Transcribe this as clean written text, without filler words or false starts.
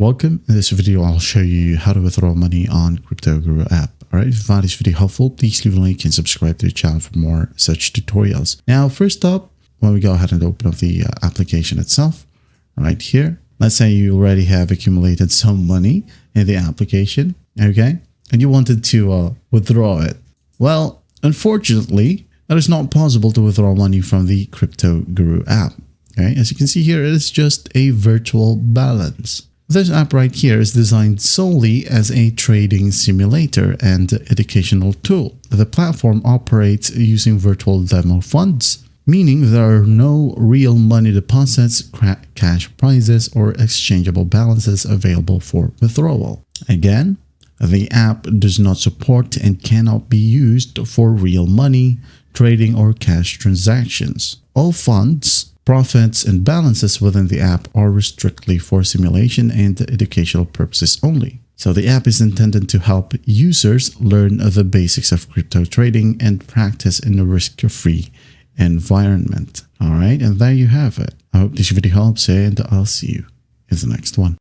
Welcome. In this video, I'll show you how to withdraw money on Cryptoguru app. Alright, if you found this video helpful, please leave a like and subscribe to the channel for more such tutorials. Now, first up, when we go ahead and open up the application itself, right here, let's say you already have accumulated some money in the application, okay, and you wanted to withdraw it. Well, unfortunately, it is not possible to withdraw money from the Cryptoguru app. Okay, as you can see here, it is just a virtual balance. This app right here is designed solely as a trading simulator and educational tool. The platform operates using virtual demo funds, meaning there are no real money deposits, cash prizes, or exchangeable balances available for withdrawal. Again, the app does not support and cannot be used for real money, trading, or cash transactions. All funds, profits, and balances within the app are strictly for simulation and educational purposes only. So the app is intended to help users learn the basics of crypto trading and practice in a risk-free environment. All right, and there you have it. I hope this video helps, and I'll see you in the next one.